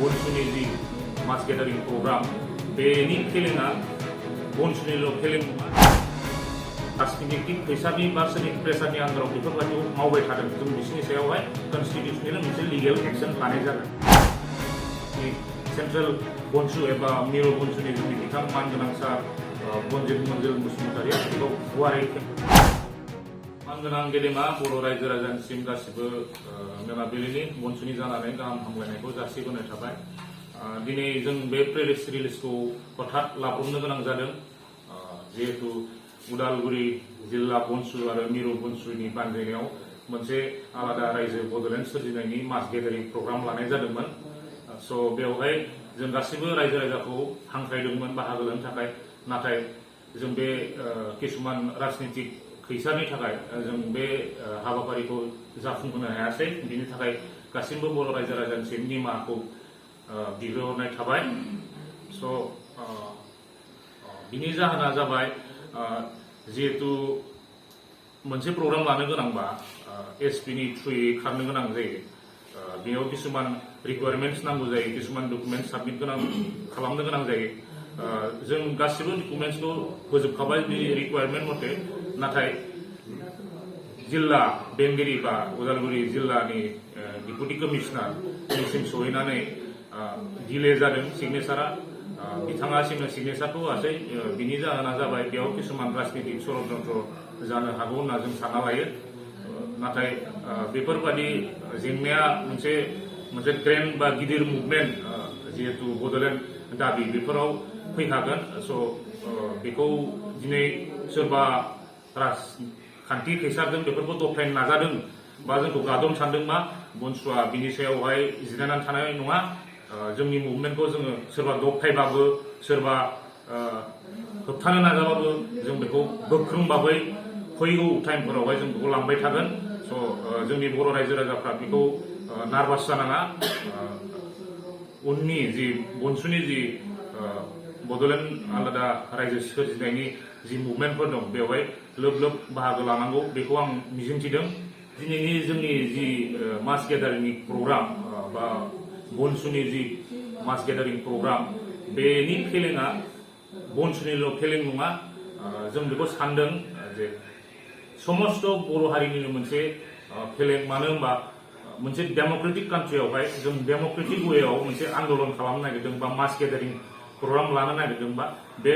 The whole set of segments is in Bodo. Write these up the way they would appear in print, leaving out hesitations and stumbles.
बनसुनि जि मास गेदारिं प्रग्राम बेनि फेलेंआ बनसुनिल' फेलें नङा राजनितिक फैसानि बा सोरनि प्रेसारनि आन्दाराव बेफोरबायदिखौ मावबाय थादों जों बिसोरनि सायावहाय कनस्टिटिउसनेल मोनसे लिगेल एक्शन लानाय जागोन सेन्ट्रेल बनसु एबा मिरु बनसुनि जोंनि बिथां मानगोनां सार बनजित मन्जिल बसुमतारिया बेखौ गुवारै मानगोनां गेदेमा बर' रायजो राजानिसिम गासिबो मोनाबिलिनि बनसुनि जानानै गाहाम हामलायनायखौ जासिबोनाय थाबाय दिनै जों बे प्रेस रिलिजखौ हठात लाब्रबनो गोनां जादों जिहेतु उदालगुरि जिल्ला बनसु आरो मिरु बनसुनि बानजायनायाव मोनसे आलादा रायजो बड'लेण्ड सोरजिनायनि मास गेदारिं प्रग्राम लानाय जादोंमोन स' बेवहाय जों गासिबो रायजो राजाखौ हांख्रायदोंमोन बाहागो लानो थाखाय नाथाय जों बे किसुमान राजनितिक खैसारनि थाखाय जों बे हाबाफारिखौ जाफुंहोनो हायासै बिनि थाखाय गासिबो बर' रायजो राजानिसिम निमाहाखौ बिग्रोहरनाय थाबाय स' बिनि जाहोना जाबाय जिहेतु मोनसे प्रग्राम लानो गोनांबा एसपिनि थ्रुयै खारनो गोनां जायो बेयाव किसुमान रिक्वायरमेन्ट्स नांगौ जायो किसुमान डकुमेन्ट्स साबमिट खालामनो गोनां जायो जों गासिबो डकुमेन्ट्सखौ फोजोबखाबाय बे रिक्वायरमेन्ट मथे नाथाय जिल्ला बेंगिरि बा उदालगुरि जिल्लानि डिपुटि कमिशनारनिसिम सहैनानै डिले जादों सिगनेचारा बिथाङा सिगनेचारखौ होआसै बिनि जाहोना जाबाय बेयाव किसुमान राजनितिक षड़यन्त्र जानो हागौ होनना जों सानना लायो नाथाय बेफोरबादि जेंनाया मोनसे ग्रेन्ड बा गिदिर मुभमेन्ट जिहेतु बड'लेण्ड दाबि बेफोराव फैखागोन स' बेखौ दिनै सोरबा राजखान्थि खैसारजों बेफोरखौ दबथायनो नाजादों बा जोंखौ गादबनो सानदोंबा बनसुआ बिनि सायावहाय जिरायनानै थानाय नङा जोंनि मुभमेन्टखौ जोङो सोरबा दबथायबाबो सोरबा होबथानो नाजाबाबो जों बेखौ गोख्रों भाबै फैगौ टाइमफोरावहाय जों बेखौ लांबाय थागोन स' जोंनि बर' रायजो राजाफ्रा बेखौ नार्भास जानाङा उननि जि बनसुनि जि बड'लेण्ड आलादा रायजो सोरजिनायनि जि मुभमेन्टफोर दं बेवहाय लोब लोब बाहागो लानांगौ बेखौ आं मिजिंथिदों दिनैनि जोंनि जि मास गेदारिंनि प्रग्राम बा बनसुनि जि मास गेदारिं प्रग्राम बेनि फेलेंआ बनसुनिल' फेलें नङा जों बेखौ सानदों जे समस्त बर' हारिनिनो मोनसे फेलें मानो होनबा मोनसे डेम'क्रेटिक कान्ट्रियावहाय जों डेम'क्रेटिक वेआव मोनसे आन्दलन खालामनो नागिरदों बा मास गेदारिं प्रग्राम लानो नागिरदोंबा बे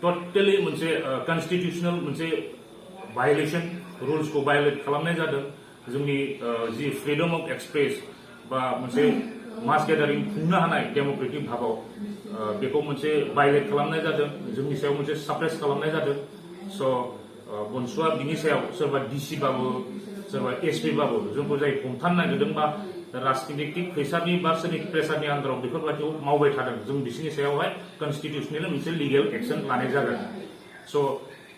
टटेलि मोनसे कनस्टिटिउसनेल मोनसे भायलेसन रुल्सखौ भायलेट खालामनाय जादों जोंनि जि फ्रिडम अफ एक्सप्रेस बा मोनसे मास गेदारिं खुंनो हानाय डेम'क्रेटिक भाबाव बेखौ मोनसे भायलेट खालामनाय जादों जोंनि सायाव मोनसे साप्रेस खालामनाय जादों स' बनसुआ बिनि सायाव सोरबा डिसि बाबो सोरबा एसपि बाबो जोंखौ जाय हमथानो नागिरदोंबा राजनितिक फैसानि बा सोरनि प्रेसारनि आन्दाराव बेफोरबायदिखौ मावबाय थादों जों बिसोरनि सायावहाय कनस्टिटिउसनेल मोनसे लिगेल एक्शन लानाय जागोन स'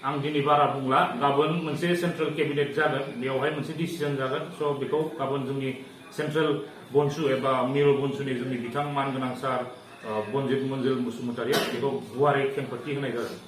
आं दिनै बारा बुंला गाबोन मोनसे सेन्ट्रेल केबिनेट जागोन बेवहाय मोनसे डिसिजन जागोन स' बेखौ गाबोन जोंनि सेन्ट्रेल बनसु एबा मिरु बनसुनि जोंनि बिथां मानगोनां सार बनजित मन्जिल बसुमतारिया बेखौ गुवारै खेंफोरथि होनाय जागोन